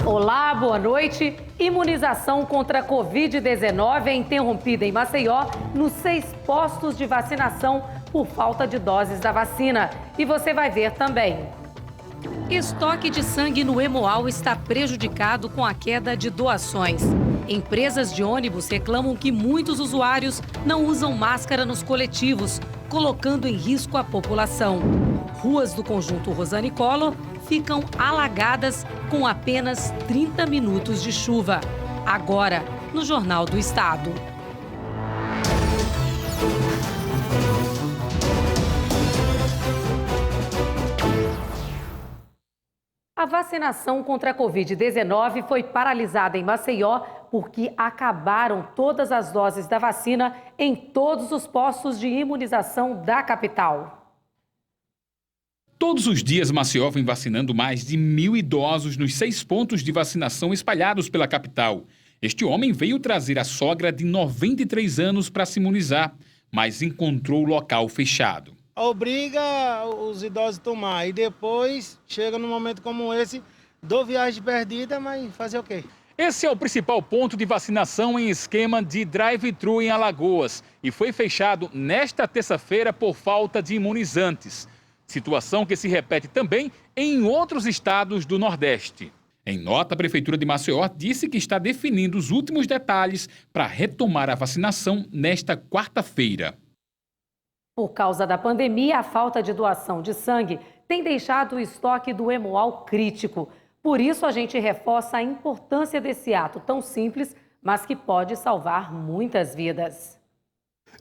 Olá, boa noite. Imunização contra a Covid-19 é interrompida em Maceió nos 6 postos de vacinação por falta de doses da vacina. E você vai ver também. Estoque de sangue no Hemoal está prejudicado com a queda de doações. Empresas de ônibus reclamam que muitos usuários não usam máscara nos coletivos, colocando em risco a população. Ruas do conjunto Rosane Collor ficam alagadas com apenas 30 minutos de chuva. Agora, no Jornal do Estado. A vacinação contra a Covid-19 foi paralisada em Maceió porque acabaram todas as doses da vacina em todos os postos de imunização da capital. Todos os dias, Maceió vem vacinando mais de 1.000 idosos nos 6 pontos de vacinação espalhados pela capital. Este homem veio trazer a sogra de 93 anos para se imunizar, mas encontrou o local fechado. Obriga os idosos a tomar e depois chega num momento como esse, dou viagem perdida, mas fazer o quê? Esse é o principal ponto de vacinação em esquema de drive-thru em Alagoas e foi fechado nesta terça-feira por falta de imunizantes. Situação que se repete também em outros estados do Nordeste. Em nota, a Prefeitura de Maceió disse que está definindo os últimos detalhes para retomar a vacinação nesta quarta-feira. Por causa da pandemia, a falta de doação de sangue tem deixado o estoque do Hemoal crítico. Por isso, a gente reforça a importância desse ato tão simples, mas que pode salvar muitas vidas.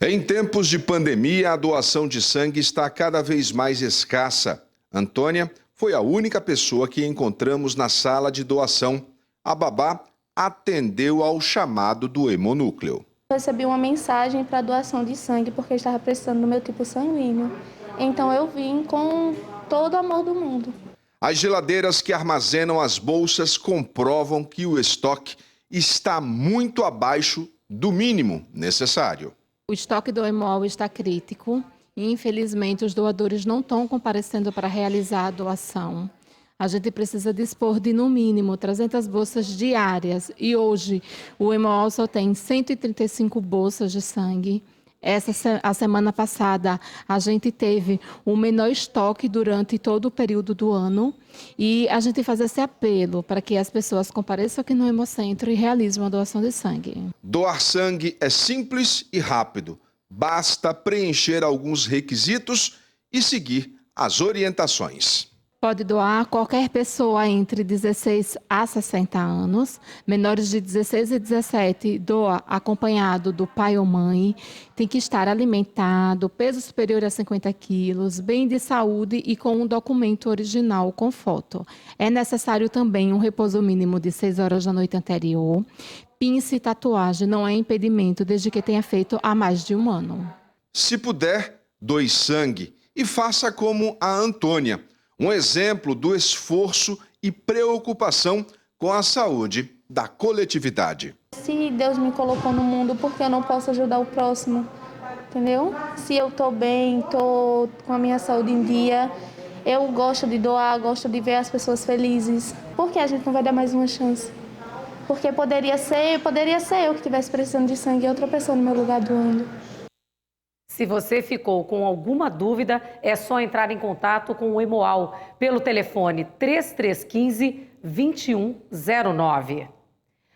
Em tempos de pandemia, a doação de sangue está cada vez mais escassa. Antônia foi a única pessoa que encontramos na sala de doação. A babá atendeu ao chamado do hemonúcleo. Recebi uma mensagem para doação de sangue porque estava precisando do meu tipo sanguíneo. Então eu vim com todo o amor do mundo. As geladeiras que armazenam as bolsas comprovam que o estoque está muito abaixo do mínimo necessário. O estoque do Hemoal está crítico e, infelizmente, os doadores não estão comparecendo para realizar a doação. A gente precisa dispor de, no mínimo, 300 bolsas diárias. E hoje, o Hemoal só tem 135 bolsas de sangue. A semana passada, a gente teve o menor estoque durante todo o período do ano. E a gente faz esse apelo para que as pessoas compareçam aqui no Hemocentro e realizem uma doação de sangue. Doar sangue é simples e rápido. Basta preencher alguns requisitos e seguir as orientações. Pode doar qualquer pessoa entre 16 a 60 anos. Menores de 16 e 17 doa acompanhado do pai ou mãe. Tem que estar alimentado, peso superior a 50 quilos, bem de saúde e com um documento original com foto. É necessário também um repouso mínimo de 6 horas da noite anterior. Pince e tatuagem não é impedimento desde que tenha feito há mais de 1 ano. Se puder, doe sangue e faça como a Antônia. Um exemplo do esforço e preocupação com a saúde da coletividade. Se Deus me colocou no mundo, por que eu não posso ajudar o próximo? Entendeu? Se eu estou bem, estou com a minha saúde em dia, eu gosto de doar, gosto de ver as pessoas felizes. Por que a gente não vai dar mais uma chance? Porque poderia ser eu que estivesse precisando de sangue e outra pessoa no meu lugar doando. Se você ficou com alguma dúvida, é só entrar em contato com o Hemoal pelo telefone 3315-2109.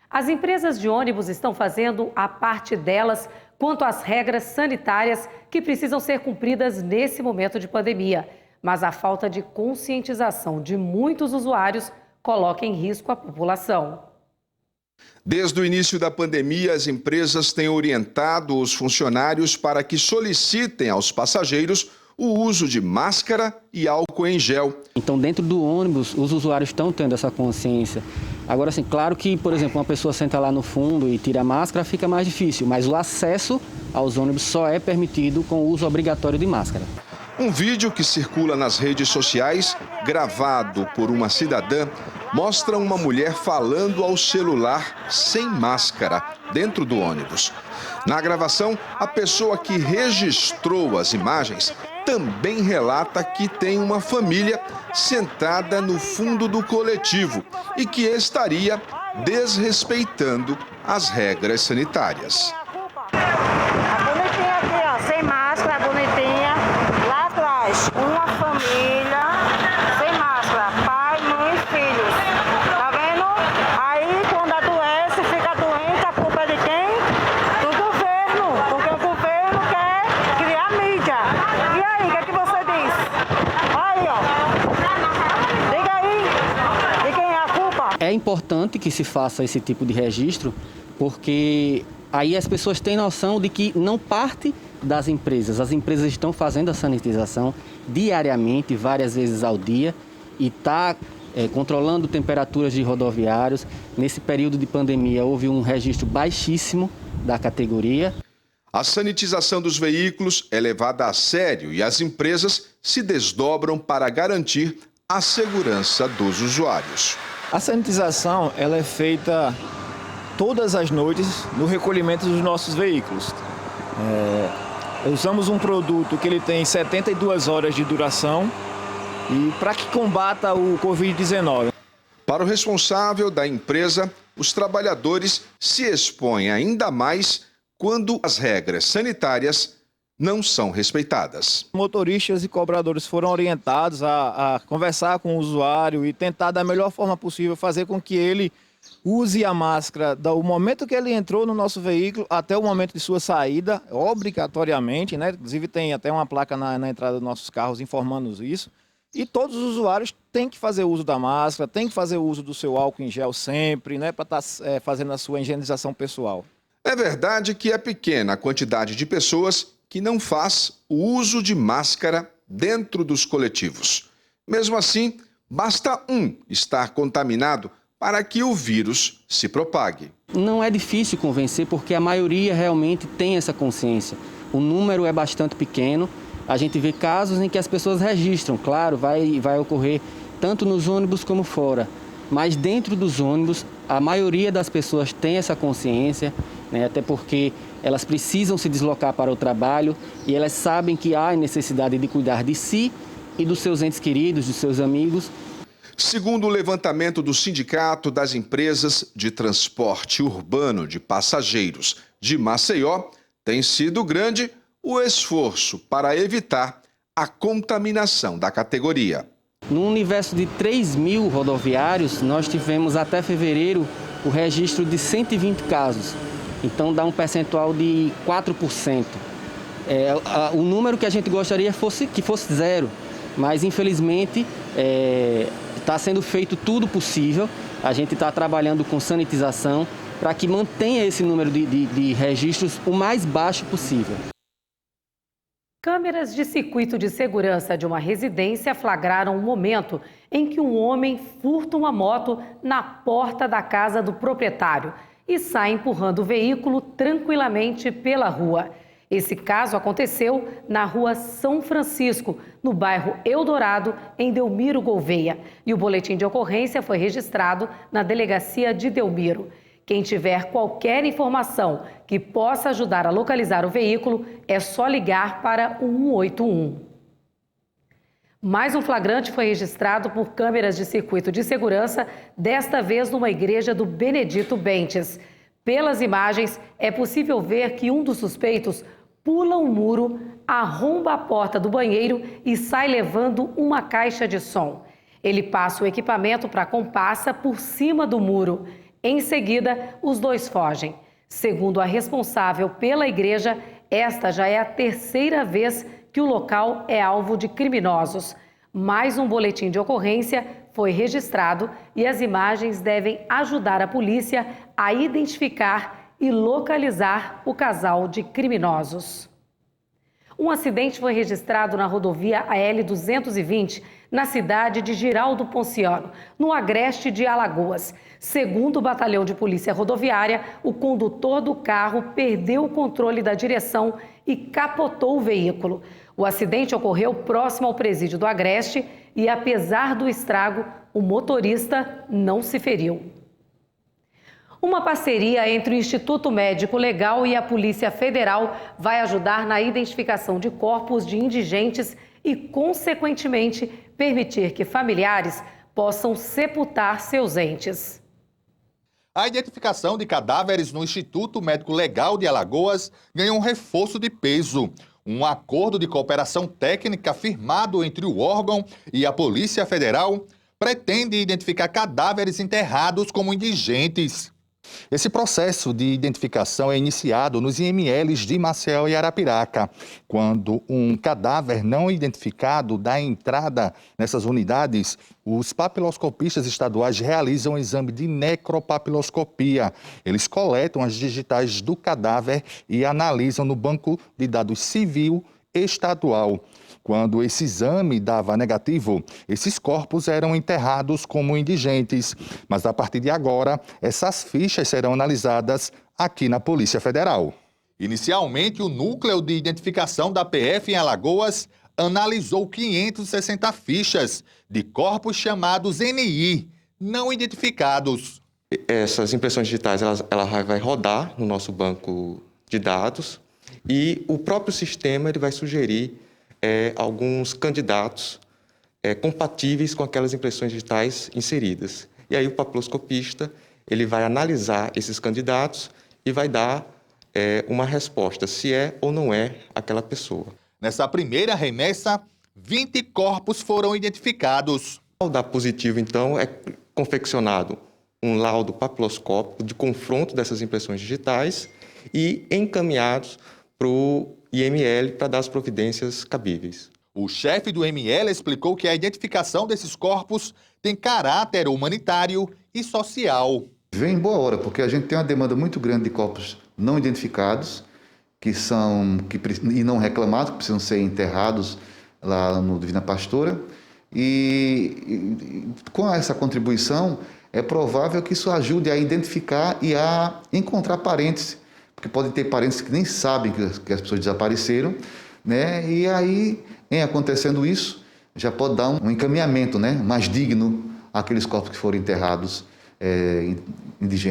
As empresas de ônibus estão fazendo a parte delas quanto às regras sanitárias que precisam ser cumpridas nesse momento de pandemia. Mas a falta de conscientização de muitos usuários coloca em risco a população. Desde o início da pandemia, as empresas têm orientado os funcionários para que solicitem aos passageiros o uso de máscara e álcool em gel. Então, dentro do ônibus, os usuários estão tendo essa consciência. Agora, assim, claro que, por exemplo, uma pessoa senta lá no fundo e tira a máscara, fica mais difícil, mas o acesso aos ônibus só é permitido com o uso obrigatório de máscara. Um vídeo que circula nas redes sociais, gravado por uma cidadã, mostra uma mulher falando ao celular sem máscara dentro do ônibus. Na gravação, a pessoa que registrou as imagens também relata que tem uma família sentada no fundo do coletivo e que estaria desrespeitando as regras sanitárias. A bonitinha aqui, ó, sem máscara, bonitinha. Lá atrás, uma família sem máscara, pai, mãe e filhos. Tá vendo? Aí, quando adoece, fica doente, a culpa é de quem? Do governo, porque o governo quer criar mídia. E aí, o que você diz? Aí, ó. Diga aí, de quem é a culpa? É importante que se faça esse tipo de registro, porque aí as pessoas têm noção de que não parte das empresas. As empresas estão fazendo a sanitização diariamente, várias vezes ao dia, e está controlando temperaturas de rodoviários. Nesse período de pandemia houve um registro baixíssimo da categoria. A sanitização dos veículos é levada a sério e as empresas se desdobram para garantir a segurança dos usuários. A sanitização ela é feita todas as noites no recolhimento dos nossos veículos. Usamos um produto que ele tem 72 horas de duração e para que combata o Covid-19. Para o responsável da empresa, os trabalhadores se expõem ainda mais quando as regras sanitárias não são respeitadas. Motoristas e cobradores foram orientados a conversar com o usuário e tentar da melhor forma possível fazer com que ele use a máscara do momento que ele entrou no nosso veículo até o momento de sua saída, obrigatoriamente, né? Inclusive tem até uma placa na entrada dos nossos carros informando isso. E todos os usuários têm que fazer uso da máscara, têm que fazer uso do seu álcool em gel sempre, né? Para estar fazendo a sua higienização pessoal. É verdade que é pequena a quantidade de pessoas que não faz o uso de máscara dentro dos coletivos. Mesmo assim, basta um estar contaminado para que o vírus se propague. Não é difícil convencer porque a maioria realmente tem essa consciência. O número é bastante pequeno, a gente vê casos em que as pessoas registram, claro, vai ocorrer tanto nos ônibus como fora. Mas dentro dos ônibus, a maioria das pessoas tem essa consciência, né, até porque elas precisam se deslocar para o trabalho e elas sabem que há necessidade de cuidar de si e dos seus entes queridos, dos seus amigos. Segundo o levantamento do Sindicato das Empresas de Transporte Urbano de Passageiros de Maceió, tem sido grande o esforço para evitar a contaminação da categoria. No universo de 3.000 rodoviários, nós tivemos até fevereiro o registro de 120 casos. Então dá um percentual de 4%. O número que a gente gostaria que fosse zero, mas infelizmente está sendo feito tudo possível. A gente está trabalhando com sanitização para que mantenha esse número de registros o mais baixo possível. Câmeras de circuito de segurança de uma residência flagraram um momento em que um homem furta uma moto na porta da casa do proprietário e sai empurrando o veículo tranquilamente pela rua. Esse caso aconteceu na rua São Francisco, no bairro Eldorado, em Delmiro Gouveia. E o boletim de ocorrência foi registrado na delegacia de Delmiro. Quem tiver qualquer informação que possa ajudar a localizar o veículo, é só ligar para o 181. Mais um flagrante foi registrado por câmeras de circuito de segurança, desta vez numa igreja do Benedito Bentes. Pelas imagens, é possível ver que um dos suspeitos pula um muro, arromba a porta do banheiro e sai levando uma caixa de som. Ele passa o equipamento para a comparsa por cima do muro. Em seguida, os dois fogem. Segundo a responsável pela igreja, esta já é a terceira vez que o local é alvo de criminosos. Mais um boletim de ocorrência foi registrado e as imagens devem ajudar a polícia a identificar e localizar o casal de criminosos. Um acidente foi registrado na rodovia AL-220, na cidade de Giraldo Ponciano, no agreste de Alagoas. Segundo o Batalhão de Polícia Rodoviária, o condutor do carro perdeu o controle da direção e capotou o veículo. O acidente ocorreu próximo ao presídio do Agreste e, apesar do estrago, o motorista não se feriu. Uma parceria entre o Instituto Médico Legal e a Polícia Federal vai ajudar na identificação de corpos de indigentes e, consequentemente, permitir que familiares possam sepultar seus entes. A identificação de cadáveres no Instituto Médico Legal de Alagoas ganhou um reforço de peso. Um acordo de cooperação técnica firmado entre o órgão e a Polícia Federal pretende identificar cadáveres enterrados como indigentes. Esse processo de identificação é iniciado nos IMLs de Maceió e Arapiraca. Quando um cadáver não identificado dá entrada nessas unidades, os papiloscopistas estaduais realizam um exame de necropapiloscopia. Eles coletam as digitais do cadáver e analisam no Banco de Dados Civil Estadual. Quando esse exame dava negativo, esses corpos eram enterrados como indigentes. Mas a partir de agora, essas fichas serão analisadas aqui na Polícia Federal. Inicialmente, o Núcleo de Identificação da PF em Alagoas analisou 560 fichas de corpos chamados NI, não identificados. Essas impressões digitais ela vai rodar no nosso banco de dados e o próprio sistema ele vai sugerir alguns candidatos compatíveis com aquelas impressões digitais inseridas. E aí o papiloscopista ele vai analisar esses candidatos e vai dar uma resposta, se é ou não é aquela pessoa. Nessa primeira remessa, 20 corpos foram identificados. Ao dar positivo, então, é confeccionado um laudo papiloscópico de confronto dessas impressões digitais e encaminhados para o IML para dar as providências cabíveis. O chefe do IML explicou que a identificação desses corpos tem caráter humanitário e social. Vem em boa hora, porque a gente tem uma demanda muito grande de corpos não identificados e não reclamados, que precisam ser enterrados lá no Divina Pastora. E com essa contribuição, é provável que isso ajude a identificar e a encontrar parentes, porque podem ter parentes que nem sabem que as pessoas desapareceram, né? E aí, em acontecendo isso, já pode dar um encaminhamento, né, mais digno àqueles corpos que foram enterrados de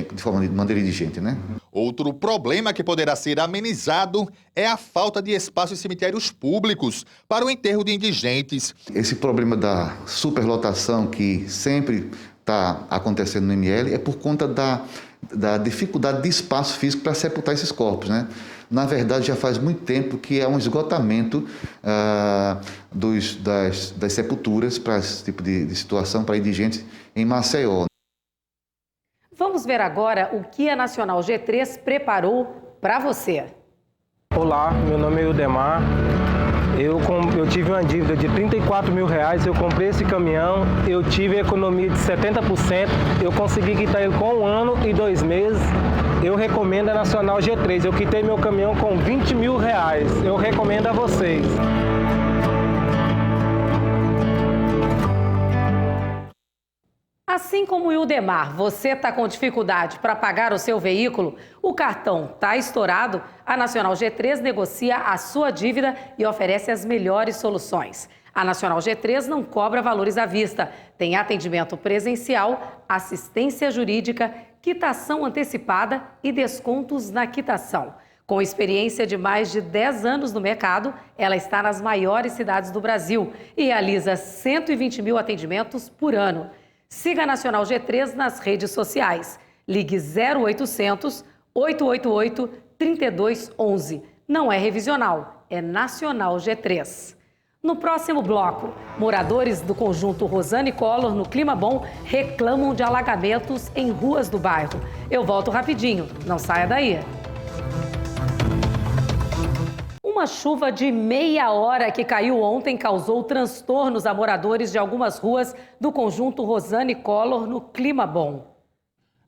maneira indigente, né? Outro problema que poderá ser amenizado é a falta de espaço em cemitérios públicos para o enterro de indigentes. Esse problema da superlotação que sempre está acontecendo no ML é por conta da dificuldade de espaço físico para sepultar esses corpos, né? Na verdade, já faz muito tempo que é um esgotamento das sepulturas para esse tipo de situação, para indigentes em Maceió. Vamos ver agora o que a Nacional G3 preparou para você. Olá, meu nome é Ildemar. Eu tive uma dívida de R$34 mil, eu comprei esse caminhão, eu tive a economia de 70%, eu consegui quitar ele com 1 ano e 2 meses. Eu recomendo a Nacional G3, eu quitei meu caminhão com R$20 mil, eu recomendo a vocês. Assim como o Ildemar, você está com dificuldade para pagar o seu veículo, o cartão está estourado, a Nacional G3 negocia a sua dívida e oferece as melhores soluções. A Nacional G3 não cobra valores à vista, tem atendimento presencial, assistência jurídica, quitação antecipada e descontos na quitação. Com experiência de mais de 10 anos no mercado, ela está nas maiores cidades do Brasil e realiza 120 mil atendimentos por ano. Siga a Nacional G3 nas redes sociais. Ligue 0800 888 3211. Não é revisional, é Nacional G3. No próximo bloco, moradores do conjunto Rosane Collor, no Clima Bom, reclamam de alagamentos em ruas do bairro. Eu volto rapidinho, não saia daí. Uma chuva de meia hora que caiu ontem causou transtornos a moradores de algumas ruas do conjunto Rosane Collor, no Clima Bom.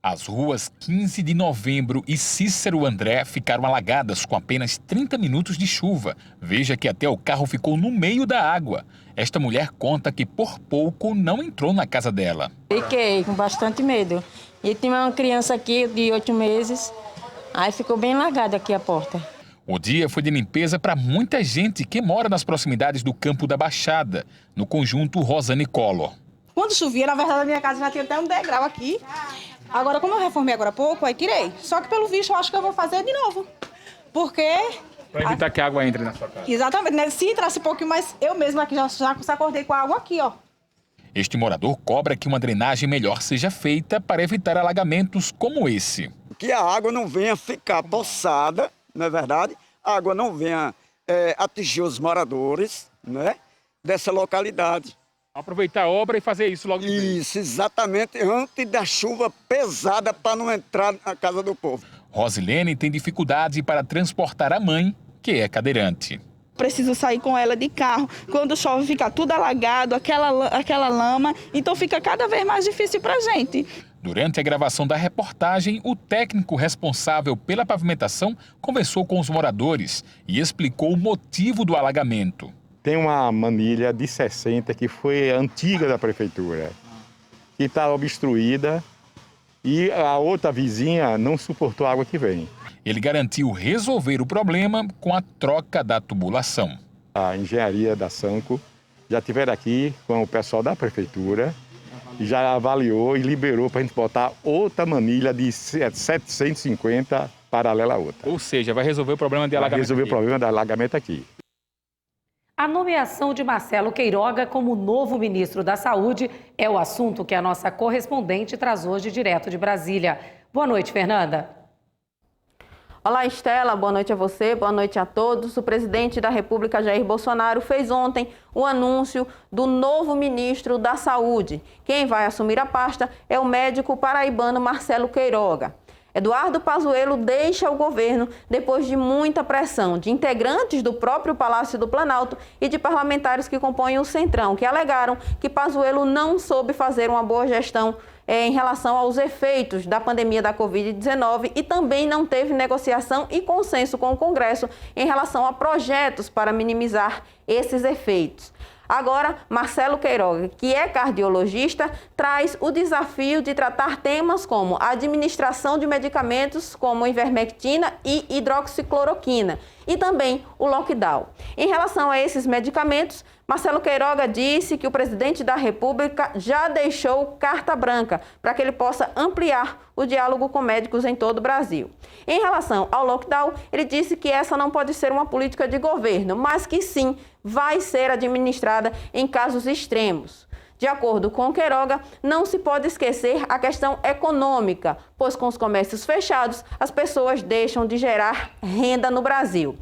As ruas 15 de Novembro e Cícero André ficaram alagadas com apenas 30 minutos de chuva. Veja que até o carro ficou no meio da água. Esta mulher conta que por pouco não entrou na casa dela. Fiquei com bastante medo. E tinha uma criança aqui de 8 meses, aí ficou bem alagada aqui a porta. O dia foi de limpeza para muita gente que mora nas proximidades do Campo da Baixada, no conjunto Rosane Collor. Quando chovia, na verdade, a minha casa já tinha até um degrau aqui. Agora, como eu reformei agora há pouco, aí tirei. Só que pelo visto eu acho que eu vou fazer de novo. Porque... Para evitar que a água entre na sua casa. Exatamente, né? Se entrasse um pouquinho mais, eu mesma aqui já acordei com a água aqui, ó. Este morador cobra que uma drenagem melhor seja feita para evitar alagamentos como esse. Que a água não venha ficar poçada, não é verdade? A água não venha atingir os moradores, né, dessa localidade. Aproveitar a obra e fazer isso logo de vez. Isso, exatamente, antes da chuva pesada para não entrar na casa do povo. Rosilene tem dificuldade para transportar a mãe, que é cadeirante. Preciso sair com ela de carro. Quando chove fica tudo alagado, aquela lama, então fica cada vez mais difícil para a gente. Durante a gravação da reportagem, o técnico responsável pela pavimentação conversou com os moradores e explicou o motivo do alagamento. Tem uma manilha de 60 que foi antiga da prefeitura, que está obstruída e a outra vizinha não suportou a água que vem. Ele garantiu resolver o problema com a troca da tubulação. A engenharia da Sanco já estiveram aqui com o pessoal da prefeitura, já avaliou e liberou para a gente botar outra manilha de 750 paralela a outra. Ou seja, vai resolver o problema de alagamento. Vai resolver o problema de alagamento aqui. A nomeação de Marcelo Queiroga como novo ministro da Saúde é o assunto que a nossa correspondente traz hoje direto de Brasília. Boa noite, Fernanda. Olá, Estela. Boa noite a você, boa noite a todos. O presidente da República, Jair Bolsonaro, fez ontem o anúncio do novo ministro da Saúde. Quem vai assumir a pasta é o médico paraibano Marcelo Queiroga. Eduardo Pazuello deixa o governo depois de muita pressão de integrantes do próprio Palácio do Planalto e de parlamentares que compõem o Centrão, que alegaram que Pazuello não soube fazer uma boa gestão em relação aos efeitos da pandemia da Covid-19 e também não teve negociação e consenso com o Congresso em relação a projetos para minimizar esses efeitos. Agora, Marcelo Queiroga, que é cardiologista, traz o desafio de tratar temas como a administração de medicamentos como ivermectina e hidroxicloroquina e também o lockdown. Em relação a esses medicamentos, Marcelo Queiroga disse que o presidente da República já deixou carta branca para que ele possa ampliar o diálogo com médicos em todo o Brasil. Em relação ao lockdown, ele disse que essa não pode ser uma política de governo, mas que sim vai ser administrada em casos extremos. De acordo com Queiroga, não se pode esquecer a questão econômica, pois com os comércios fechados, as pessoas deixam de gerar renda no Brasil.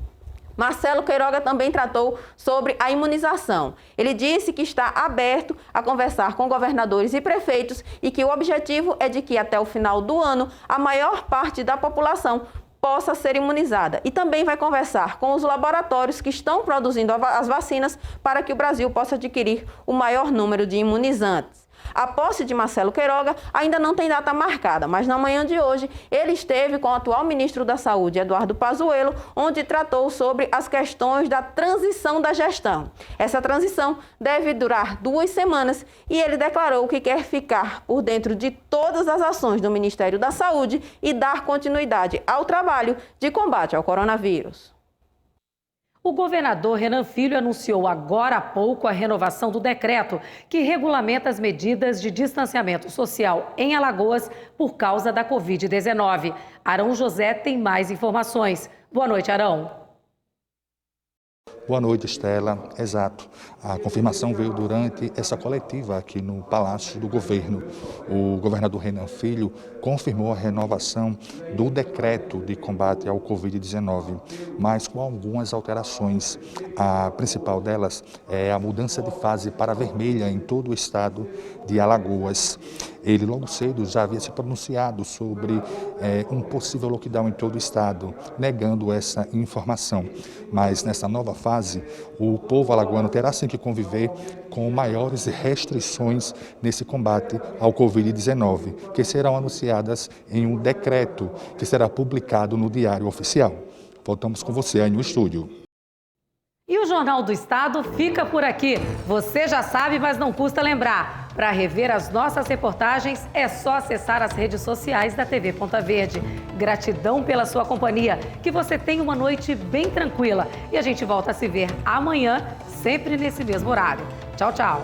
Marcelo Queiroga também tratou sobre a imunização. Ele disse que está aberto a conversar com governadores e prefeitos e que o objetivo é de que até o final do ano a maior parte da população possa ser imunizada. E também vai conversar com os laboratórios que estão produzindo as vacinas para que o Brasil possa adquirir o maior número de imunizantes. A posse de Marcelo Queiroga ainda não tem data marcada, mas na manhã de hoje ele esteve com o atual ministro da Saúde, Eduardo Pazuello, onde tratou sobre as questões da transição da gestão. Essa transição deve durar 2 semanas e ele declarou que quer ficar por dentro de todas as ações do Ministério da Saúde e dar continuidade ao trabalho de combate ao coronavírus. O governador Renan Filho anunciou agora há pouco a renovação do decreto que regulamenta as medidas de distanciamento social em Alagoas por causa da Covid-19. Arão José tem mais informações. Boa noite, Arão. Boa noite, Estela. Exato. A confirmação veio durante essa coletiva aqui no Palácio do Governo. O governador Renan Filho confirmou a renovação do decreto de combate ao Covid-19, mas com algumas alterações. A principal delas é a mudança de fase para vermelha em todo o estado de Alagoas. Ele logo cedo já havia se pronunciado sobre um possível lockdown em todo o estado, negando essa informação. Mas nessa nova fase, o povo alagoano terá sim que conviver com maiores restrições nesse combate ao Covid-19, que serão anunciadas em um decreto que será publicado no Diário Oficial. Voltamos com você aí no estúdio. E o Jornal do Estado fica por aqui. Você já sabe, mas não custa lembrar. Para rever as nossas reportagens, é só acessar as redes sociais da TV Ponta Verde. Gratidão pela sua companhia. Que você tenha uma noite bem tranquila. E a gente volta a se ver amanhã, sempre nesse mesmo horário. Tchau, tchau.